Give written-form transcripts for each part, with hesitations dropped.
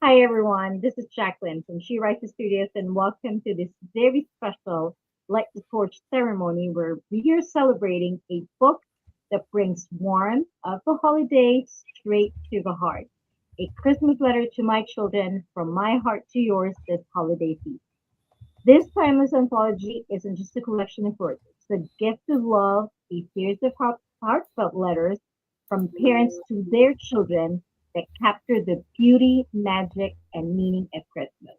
Hi everyone, this is Jacqueline from She Writes Studios and welcome to this very special Light the Torch ceremony where we are celebrating a book that brings warmth of the holidays straight to the heart. A Christmas letter to my children from my heart to yours this holiday season. This timeless anthology isn't just a collection of words, it's a gift of love, a series of heartfelt letters from parents to their children that capture the beauty, magic, and meaning of Christmas.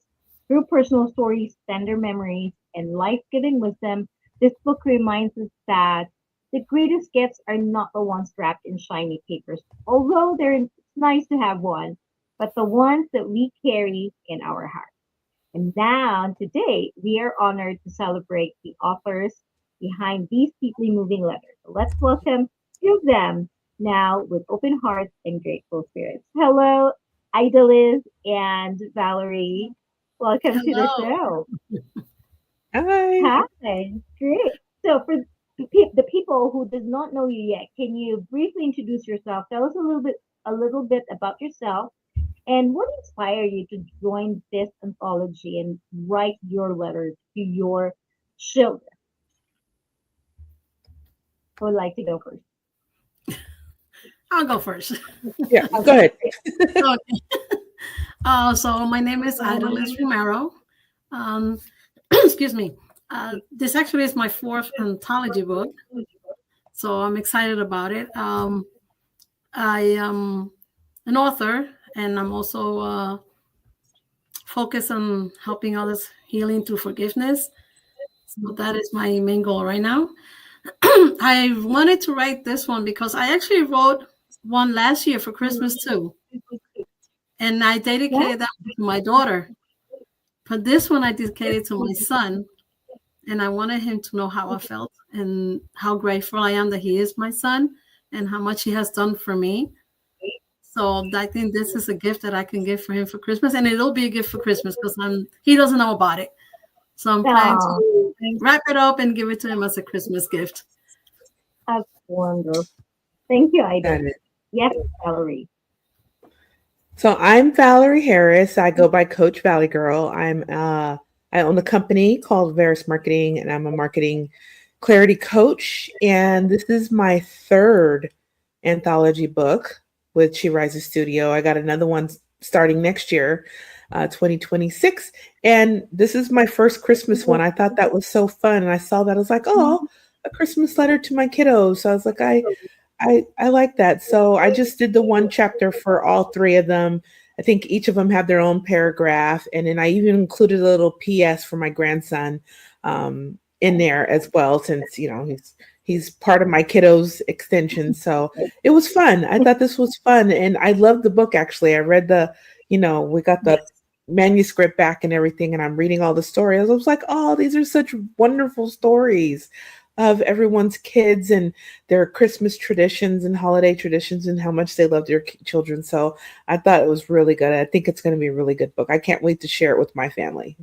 Through personal stories, tender memories, and life giving wisdom, this book reminds us that the greatest gifts are not the ones wrapped in shiny papers, although it's nice to have one, but the ones that we carry in our hearts. And now, today, we are honored to celebrate the authors behind these deeply moving letters. So let's welcome two of them now with open hearts and grateful spirits. Hello, Idalis and Valerie. Welcome to the Hello. show. Hi. Hi, great. So, for the people who does not know you yet, can you briefly introduce yourself? Tell us a little bit about yourself and what inspired you to join this anthology and write your letter to your children? Who would like to go first? I'll go first. Yeah, go Okay. ahead. Okay. So my name is Idalis Romero. Um, excuse me. This actually is my fourth anthology book, so I'm excited about it. I am an author, and I'm also focused on helping others healing through forgiveness. So that is my main goal right now. I wanted to write this one because I actually wrote one last year for Christmas too. And I Yeah. dedicated that one to my daughter. But this one I dedicated to my son, and I wanted him to know how I felt and how grateful I am that he is my son and how much he has done for me. So I think this is a gift that I can give for him for Christmas, and it'll be a gift for Christmas because he doesn't know about it. So I'm planning Oh, to wrap it up and give it to him as a Christmas gift. that's wonderful. Thank you, Got Idol. it. Yes, Valerie. So I'm Valerie Harris. I go by Coach Valley Girl. I own a company called Veris Marketing, and I'm a marketing clarity coach. And this is my third anthology book with She Rises Studio. I got another one starting next year, 2026. And this is my first Christmas one. I thought that was so fun. And I saw that. I was like, oh, a Christmas letter to my kiddos. So I was like, I like that. So I just did the one chapter for all three of them. I think each of them have their own paragraph, and then I even included a little PS for my grandson in there as well, since he's part of my kiddos extension. So it was fun. I thought this was fun, and I loved the book. Actually, I read we got the manuscript back and everything, and I'm reading all the stories. I was like, oh, these are such wonderful stories of everyone's kids and their Christmas traditions and holiday traditions and how much they love their children. So I thought it was really good. I think it's going to be a really good book. I can't wait to share it with my family.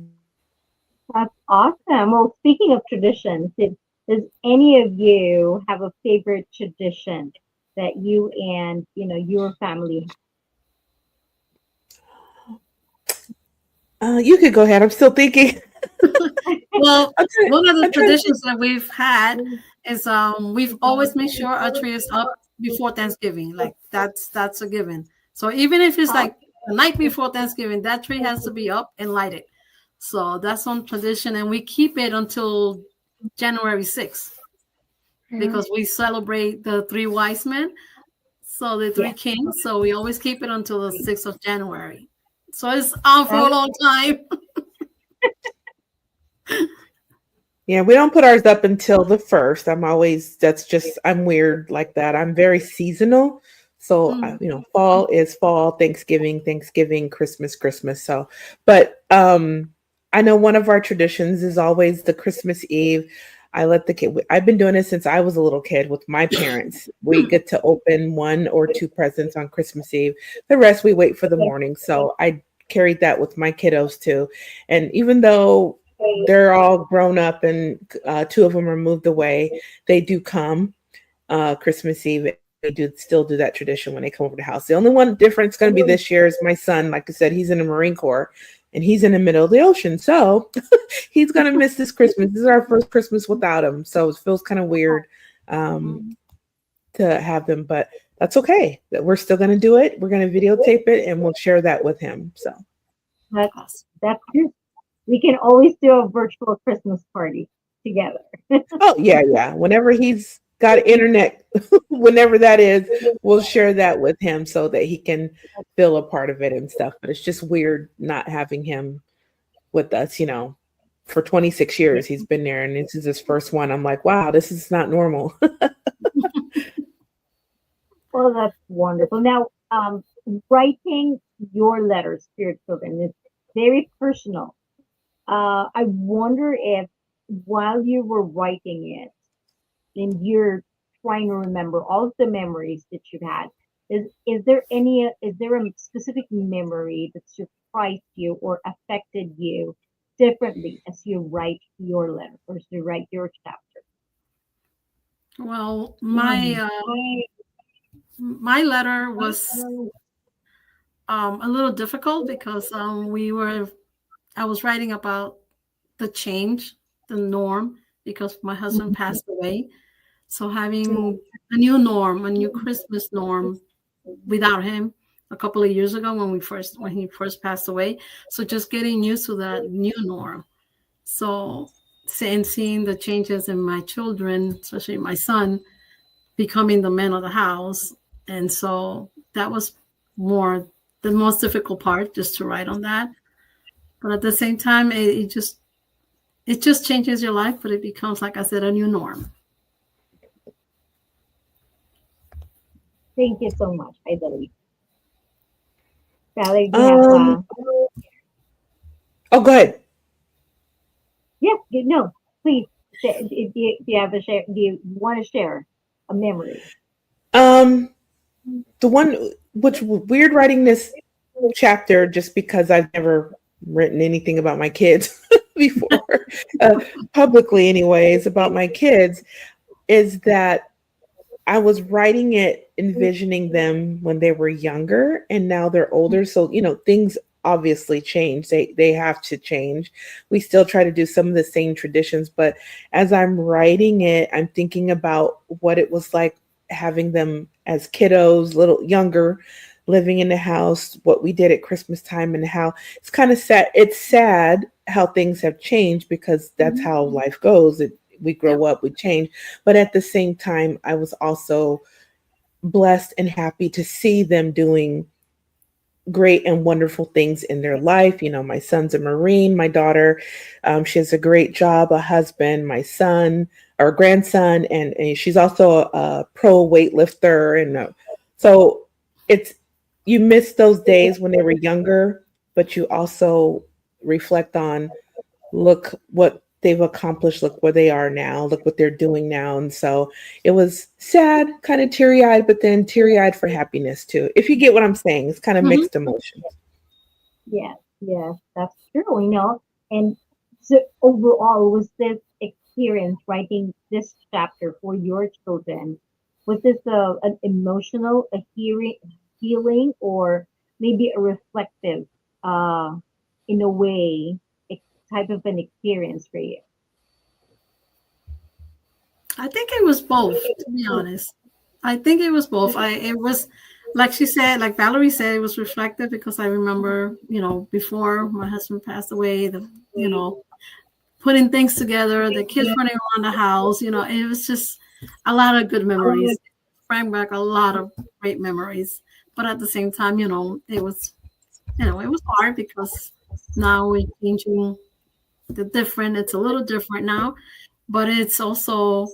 That's awesome. Well, speaking of traditions, does any of you have a favorite tradition that you and your family You could go ahead. I'm still thinking. Well, I'm trying, one of the I'm trying to think. traditions that we've had is we've always made sure our tree is up before Thanksgiving. Like that's a given. So even if it's have? like the night before Thanksgiving, that tree has to be up and lighted. So that's one tradition, and we keep it until January 6th because we celebrate the three wise men, so the three Yes, kings. So we always keep it until the 6th of January. So it's on for that a is long time. Yeah, we don't put ours up until the first. I'm weird like that. I'm very seasonal. So, Mm. fall is fall, Thanksgiving, Christmas. So, but I know one of our traditions is always the Christmas Eve. I've been doing it since I was a little kid with my parents. We get to open one or two presents on Christmas Eve. The rest we wait for the morning. So, I carried that with my kiddos too. And even though they're all grown up and two of them are moved away, they do come Christmas Eve they do still do that tradition when they come over to the house. The only one difference going to be this year is my son. Like I said, he's in the Marine Corps and he's in the middle of the ocean. So he's going to miss this Christmas. This is our first Christmas without him. So it feels kind of weird to have them, but that's okay. That we're still going to do it. We're going to videotape it and we'll share that with him. So That's good. We can always do a virtual Christmas party together. oh yeah. Whenever he's got internet, whenever that is, we'll share that with him so that he can feel a part of it and stuff. But it's just weird not having him with us, for 26 years he's been there and this is his first one. I'm like, wow, this is not normal. Well, that's wonderful. Now, writing your letters to your children is very personal. I wonder if while you were writing it and you're trying to remember all of the memories that you've had, is there a specific memory that surprised you or affected you differently as you write your letter or as you write your chapter? Well, my letter was a little difficult because I was writing about the change, the norm, because my husband passed away. So having a new norm, a new Christmas norm without him a couple of years ago when he first passed away. So just getting used to that new norm. So seeing the changes in my children, especially my son, becoming the man of the house. And so that was the most difficult part, just to write on that. But at the same time, it just changes your life, but it becomes, like I said, a new norm. Thank you so much, I believe. Valerie, do you have, oh, go ahead. yeah, no, please. Do you want to share a memory? The one which weird writing this chapter just because I've never written anything about my kids before, publicly anyways, about my kids, is that I was writing it envisioning them when they were younger and now they're older. So, things obviously change. They have to change. We still try to do some of the same traditions, but as I'm writing it, I'm thinking about what it was like having them as kiddos, little younger, living in the house, what we did at Christmas time, and how it's kind of sad. It's sad how things have changed because that's how life goes. We grow up, we change. But at the same time, I was also blessed and happy to see them doing great and wonderful things in their life. My son's a Marine, my daughter, she has a great job, a husband, my son, our grandson, and she's also a pro weightlifter. And so you miss those days when they were younger, but you also reflect on, look what they've accomplished, look where they are now, look what they're doing now. And so it was sad, kind of teary-eyed, but then teary-eyed for happiness too. If you get what I'm saying, it's kind of mixed emotions. Yes, that's true, And so overall, was this experience writing this chapter for your children, was this an emotional, healing, or maybe a reflective, in a way, type of an experience for you? I think it was both, to be honest. I think it was both. It was, like she said, like Valerie said, it was reflective because I remember, before my husband passed away, putting things together, the kids running around the house, it was just a lot of good memories. It brought back a lot of great memories. But at the same time, it was hard because now we're changing it's a little different now, but it's also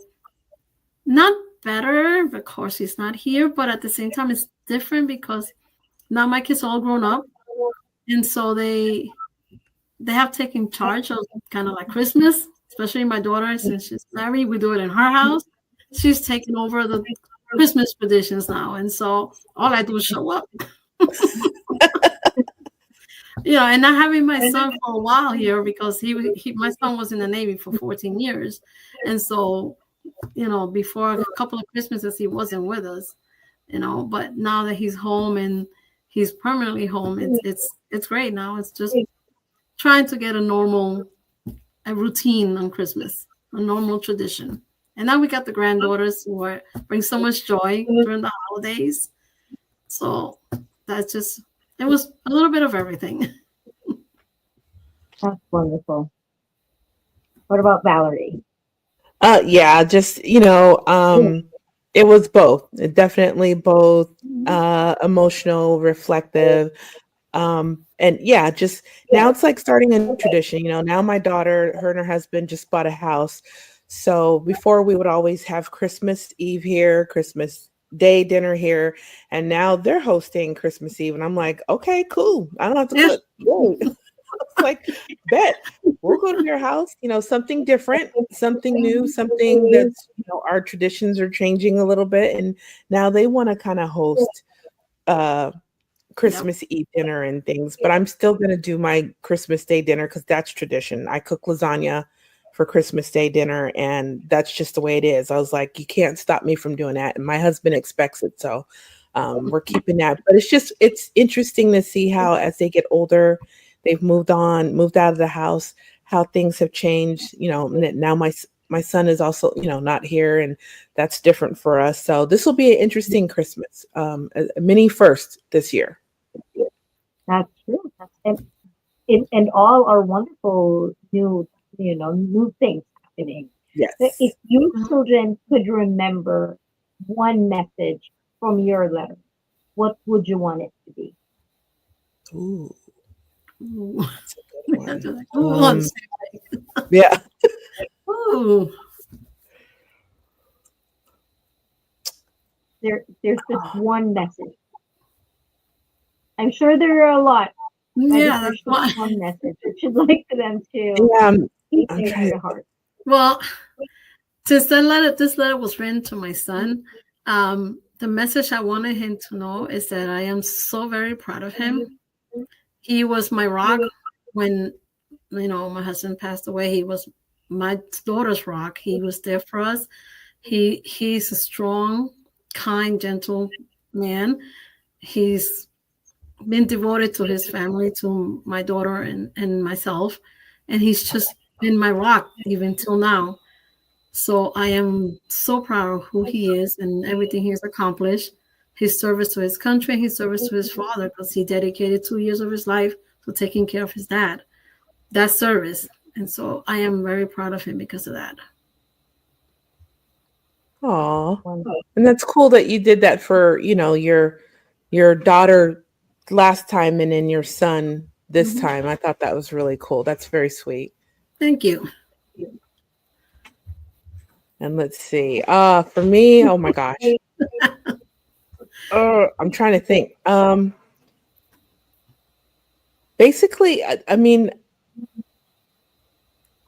not better. Of course, he's not here, but at the same time, it's different because now my kids are all grown up, and so they have taken charge of kind of like Christmas, especially my daughter, since she's married. We do it in her house. She's taken over the Christmas traditions now, and so all I do is show up. And not having my son for a while here because my son was in the Navy for 14 years. And so, before a couple of Christmases, he wasn't with us. But now that he's home and he's permanently home, it's great now. It's just trying to get a routine on Christmas, a normal tradition. And now we got the granddaughters who bring so much joy during the holidays. So that's just, it was a little bit of everything. That's wonderful. What about Valerie? Yeah, just it was both. Definitely both emotional, reflective. And yeah, just now it's like starting a new tradition. Now my daughter, her and her husband just bought a house. So before we would always have Christmas Eve here, Christmas Day dinner here, and now they're hosting Christmas Eve. And I'm like, okay, cool. I don't have to cook. Yay. It's like, bet we'll go to your house, something different, something new, something that's, our traditions are changing a little bit. And now they want to kind of host Christmas Eve dinner and things, but I'm still going to do my Christmas Day dinner because that's tradition. I cook lasagna for Christmas Day dinner, and that's just the way it is. I was like, you can't stop me from doing that. And my husband expects it. So we're keeping that. But it's interesting to see how, as they get older, they've moved out of the house, how things have changed. Now my son is also, not here, and that's different for us. So this will be an interesting Christmas, a mini first this year. That's true. And all are wonderful new things happening. Yes. So if your children could remember one message from your letter, what would you want it to be? Ooh. That's a good one. Yeah. Ooh. There's just one message. I'm sure there are a lot. Yeah, there's just one message that you'd like for them to keep in their heart. Well, since this letter was written to my son, the message I wanted him to know is that I am so very proud of him. He was my rock when, my husband passed away. He was my daughter's rock. He was there for us. He's a strong, kind, gentle man. He's been devoted to his family, to my daughter and myself. And he's just been my rock even till now. So I am so proud of who he is and everything he's accomplished. His service to his country, his service to his father, because he dedicated 2 years of his life to taking care of his dad. That service. And so I am very proud of him because of that. Aw. And that's cool that you did that for, your daughter last time and then your son this time. I thought that was really cool. That's very sweet. Thank you. And let's see. For me, oh my gosh. I'm trying to think. Basically, I mean,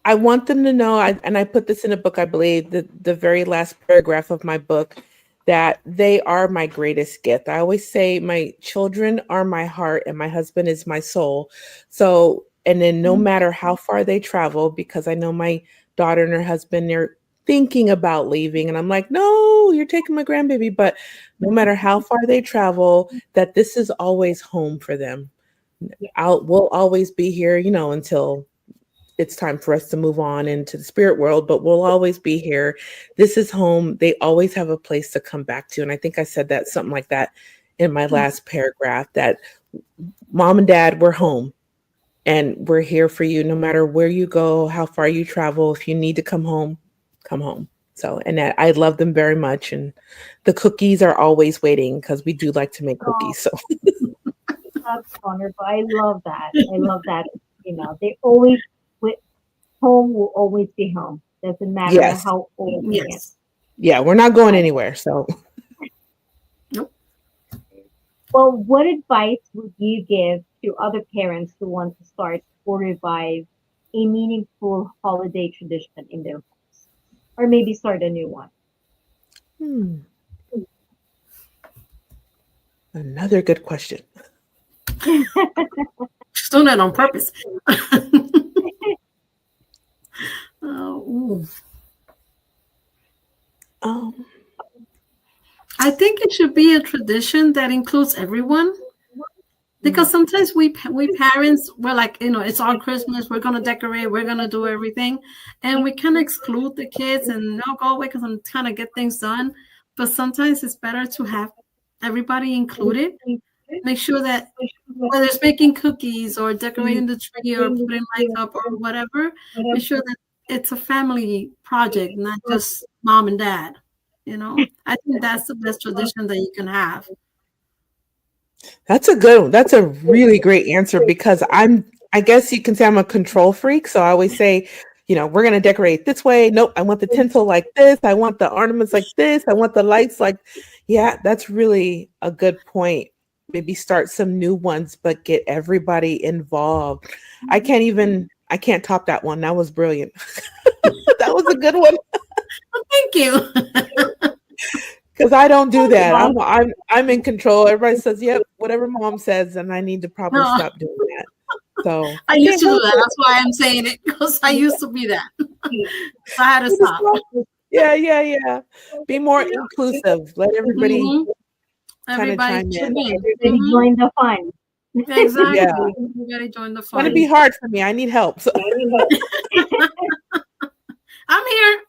I want them to know, and I put this in a book, I believe, the very last paragraph of my book, that they are my greatest gift. I always say my children are my heart and my husband is my soul. So, and then no matter how far they travel, because I know my daughter and her husband, they're thinking about leaving. And I'm like, no, you're taking my grandbaby. But no matter how far they travel, that this is always home for them. We'll always be here, until it's time for us to move on into the spirit world, but we'll always be here. This is home. They always have a place to come back to. And I think I said that something like that in my last paragraph, that mom and dad, we're home and we're here for you. No matter where you go, how far you travel, if you need to come home, come home. So, and that I love them very much. And the cookies are always waiting because we do like to make cookies. So that's wonderful. I love that. They always, home will always be home. Doesn't matter how old it is. Yeah, we're not going anywhere. So, nope. Well, what advice would you give to other parents who want to start or revive a meaningful holiday tradition in their homes, or maybe start a new one? Another good question. She's doing that on purpose. I think it should be a tradition that includes everyone. Because sometimes we parents, we're like, it's our Christmas, we're gonna decorate, we're gonna do everything, and we kind of exclude the kids and no, go away because I'm trying to get things done. But sometimes it's better to have everybody included. Make sure that whether it's making cookies or decorating the tree or putting lights up or whatever, make sure that it's a family project, not just mom and dad. I think that's the best tradition that you can have. That's a good one. That's a really great answer because I guess you can say I'm a control freak. So I always say, we're going to decorate this way. Nope. I want the tinsel like this. I want the ornaments like this. I want the lights like, yeah, that's really a good point. Maybe start some new ones, but get everybody involved. I can't top that one. That was brilliant. That was a good one. Well, thank you. Because I don't do that. I'm in control. Everybody says, "Yep, whatever mom says," and I need to probably stop doing that. So I used to do that. That's why I'm saying it, because I used to be that. So I had to stop. Yeah. Be more inclusive. Let everybody kind of chime in. Everybody join the fun. Exactly. Yeah. Everybody join the fun. It's gonna be hard for me. I need help. So. I'm here.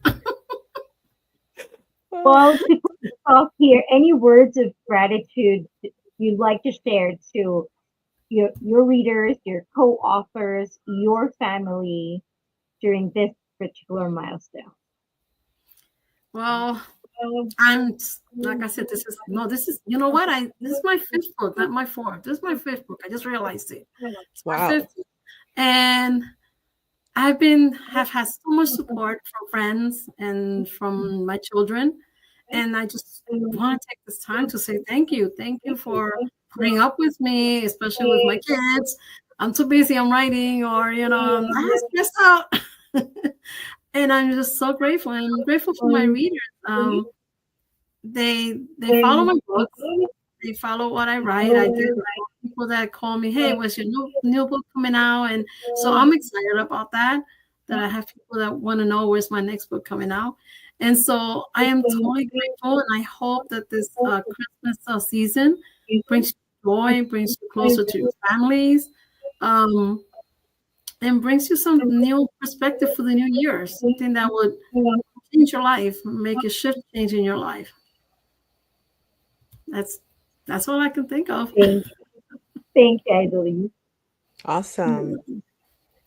Well, to put us off here, any words of gratitude you'd like to share to your readers, your co-authors, your family during this particular milestone? Well, I'm like I said, this is you know what? This is my fifth book, not my fourth. This is my fifth book. I just realized it. It's my fifth. And have had so much support from friends and from my children. And I just want to take this time to say thank you. Thank you for putting up with me, especially with my kids. I'm too busy, I'm writing, or I'm stressed out. And I'm just so grateful. And I'm grateful for my readers. They follow my books. They follow what I write. I get people that call me, "Hey, what's your new book coming out?" And so I'm excited about that I have people that want to know where's my next book coming out. And so I am totally grateful, and I hope that this Christmas season brings you joy, brings you closer to your families, and brings you some new perspective for the new year, something that would change your life, make a shift change in your life. That's all I can think of. Thank you, Idalise. Awesome.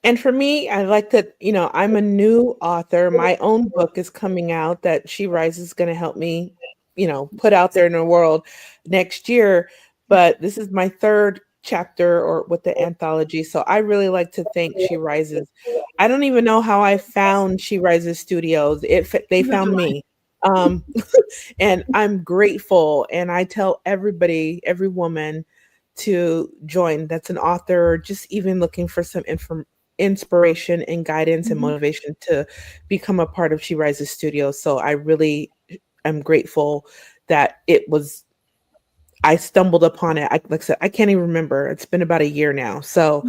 And for me, I like that, I'm a new author. My own book is coming out that She Rises is going to help me, put out there in the world next year. But this is my third chapter or with the anthology. So I really like to thank She Rises. I don't even know how I found She Rises Studios. They found me. And I'm grateful. And I tell everybody, every woman to join that's an author or just even looking for some inspiration and guidance and motivation to become a part of She Rises Studios. So I really am grateful that I stumbled upon it. Like I said, I can't even remember. It's been about a year now. So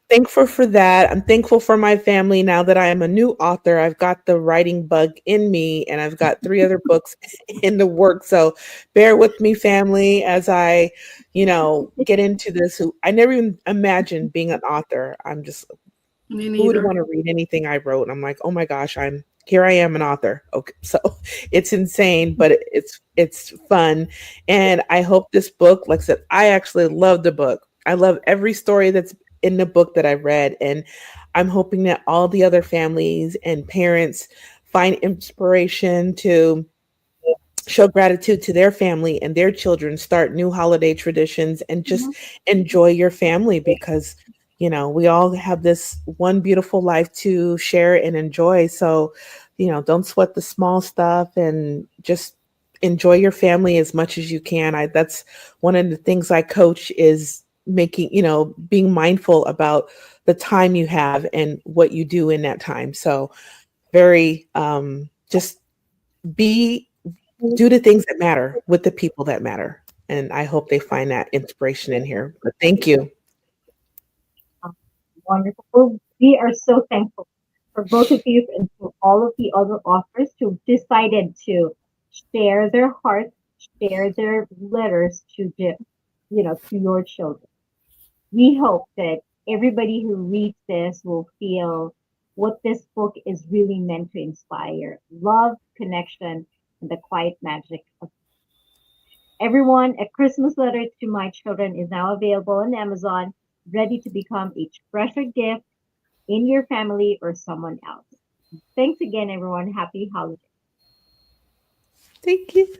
thankful for that. I'm thankful for my family. Now that I am a new author, I've got the writing bug in me and I've got 3 other books in the work. So bear with me, family, as I, get into this. I never even imagined being an author. I'm just, who would want to read anything I wrote? And I'm like, oh my gosh, here I am, an author. Okay. So it's insane, but it's fun. And I hope this book, like I said, I actually love the book. I love every story that's in the book that I read. And I'm hoping that all the other families and parents find inspiration to show gratitude to their family and their children, start new holiday traditions, and just enjoy your family because, we all have this one beautiful life to share and enjoy. So, don't sweat the small stuff and just enjoy your family as much as you can. That's one of the things I coach is making, being mindful about the time you have and what you do in that time. So very, just do the things that matter with the people that matter. And I hope they find that inspiration in here. But thank you. Wonderful. We are so thankful for both of you and for all of the other authors who decided to share their hearts, share their letters to to your children. We hope that everybody who reads this will feel what this book is really meant to inspire: love, connection, and the quiet magic of everyone. A Christmas Letter to My Children is now available on Amazon, ready to become a treasured gift in your family or someone else. Thanks again, everyone. Happy holidays. Thank you.